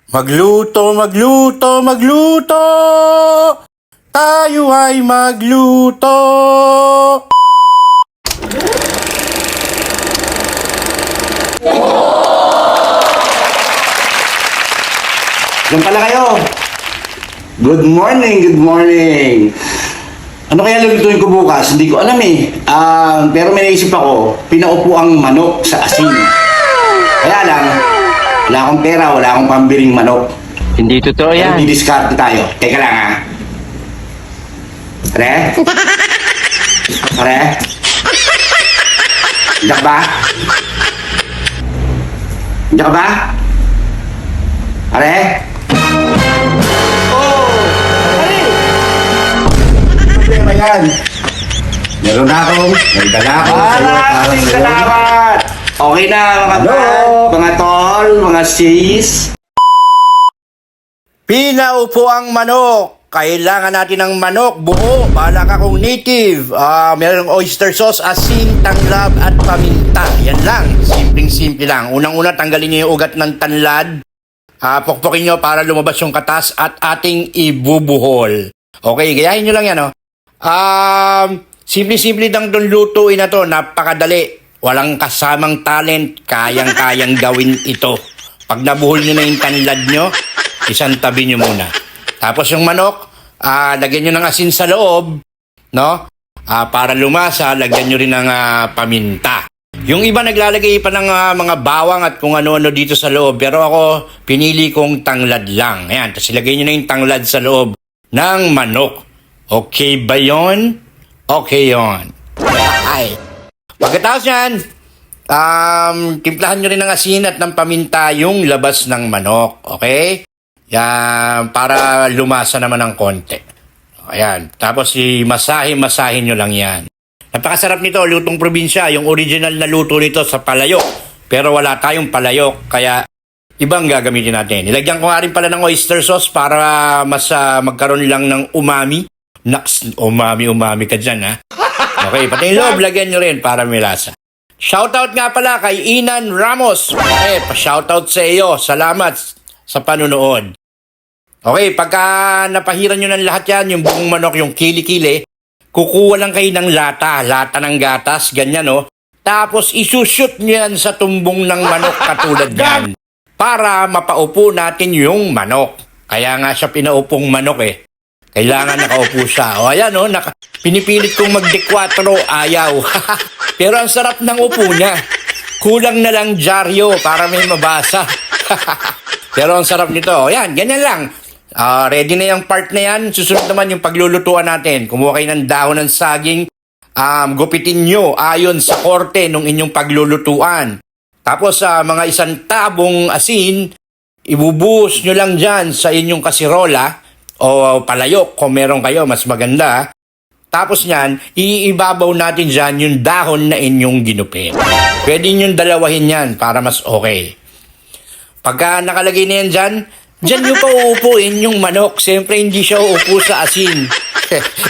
Magluto, magluto, magluto! Tayo ay magluto! Diyan pala kayo. Good morning, good morning. Ano kaya lulutuin ko bukas? Hindi ko alam eh. Pero may naisip ako, pinaupo ang manok sa asin. Kaya lang, wala akong pera, wala akong pambiling manok. Hindi totoo Pero yan. didiskarte tayo. Teka lang ha. Pare? Pare? Diyan ka ba? Diyan ka ba? Pare? Problema yan. Meron na akong, may dala ako. Maraming salamat! Okay na mga tol, mga sis. Pinaupo ang manok. Kailangan natin ng manok, buo, bala ka kung native. Meron oyster sauce, asin, tanglad at paminta. Yan lang, simpleng-simple lang. Unang-una, tanggalin niyo yung ugat ng tanlad. Pokpokin nyo para lumabas yung katas at ating ibubuhol. Okay, gayahin nyo lang yan, oh. Simple-simple lang itong lutuin na to, napakadali. Walang kasamang talent, kayang-kayang gawin ito. Pag nabuhol nyo na yung tanlad nyo, isang tabi nyo muna. Tapos yung manok, lagyan nyo ng asin sa loob, no? Para lumasa, lagyan nyo rin ng paminta. Yung iba naglalagay pa ng mga bawang at kung ano-ano dito sa loob. Pero ako, pinili kong tanglad lang. Ayan, tapos ilagay nyo na yung tanglad sa loob ng manok. Okay ba yun? Okay yun. Ay. Pagkatapos yan, timplahan nyo rin ng asin at ng paminta yung labas ng manok. Okay? Yan, para lumasa naman ng konti. Ayan. Tapos masahin nyo lang yan. Napakasarap nito, lutong probinsya. Yung original na luto nito sa palayok. Pero wala tayong palayok, kaya ibang gagamitin natin. Nilagyan ko nga rin pala ng oyster sauce para mas magkaroon lang ng umami. Naks, umami ka dyan, ha? Okay, pati yung loob, lagyan nyo rin para may lasa. Shoutout nga pala kay Inan Ramos. Pa-shoutout sa iyo. Salamat sa panunood. Okay, pagka napahiran nyo ng lahat yan, yung buong manok, yung kili-kili, kukuha lang kayo ng lata ng gatas, ganyan, no? Tapos isushoot nyo yan sa tumbong ng manok katulad yan para mapaupo natin yung manok. Kaya nga siya pinaupong manok eh. Kailangan nakaupo siya. O ayan, no? Pinipilit kong magdekwatro, ayaw. Pero ang sarap ng upo niya. Kulang na lang dyaryo para may mabasa. Pero ang sarap nito. O yan, ganyan lang. Ready na yung part na yan. Susunod naman yung paglulutuan natin. Kumuha kayo ng dahon ng saging. Gupitin nyo ayon sa korte ng inyong paglulutuan. Tapos mga isang tabong asin, ibubuhos nyo lang dyan sa inyong kasirola o palayok kung meron kayo, mas maganda. Tapos nyan, iibabaw natin dyan yung dahon na inyong ginupi. Pwede nyo dalawahin yan para mas okay. Pagka nakalagay na yan dyan nyo pa uupuin yung manok. Siyempre hindi siya uupo sa asin.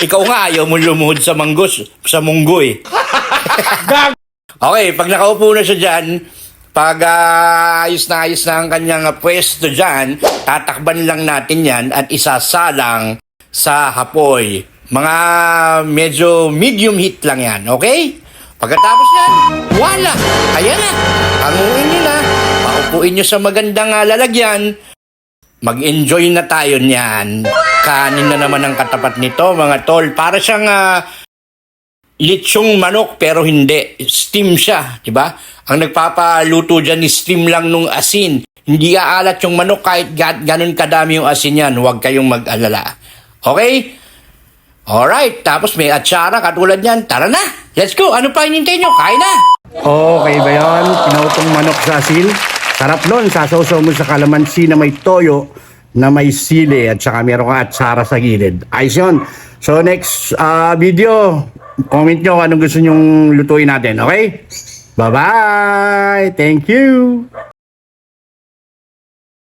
Ikaw nga ayaw mo lumuhod sa munggo eh. Okay, pag nakaupo na siya dyan, pag ayos na ang kanyang pwesto dyan, tatakban lang natin yan at isasalang sa hapoy. Mga medyo medium heat lang yan, okay? Pagkatapos yan, wala! Ayan na! Hanguin nyo na. Paupuin nyo sa magandang lalagyan. Mag-enjoy na tayo niyan. Kanin na naman ang katapat nito, mga tol. Para siyang litsong manok, pero hindi. Steam siya, di ba? Ang nagpapaluto dyan is steam lang nung asin. Hindi aalat yung manok kahit ganun kadami yung asin yan. Huwag kayong mag-alala. Okay? Alright, tapos may atsara katulad yan. Tara na, let's go. Ano pa hinintay nyo? Kain na! Okay ba yun? Pinautong manok sa asin. Sarap nun, sasaw-saw mo sa kalamansi na may toyo, na may sili, at saka meron ka atsara sa gilid. Ayos yun. So next video, comment nyo anong gusto nyong lutuin natin, okay? Bye-bye! Thank you!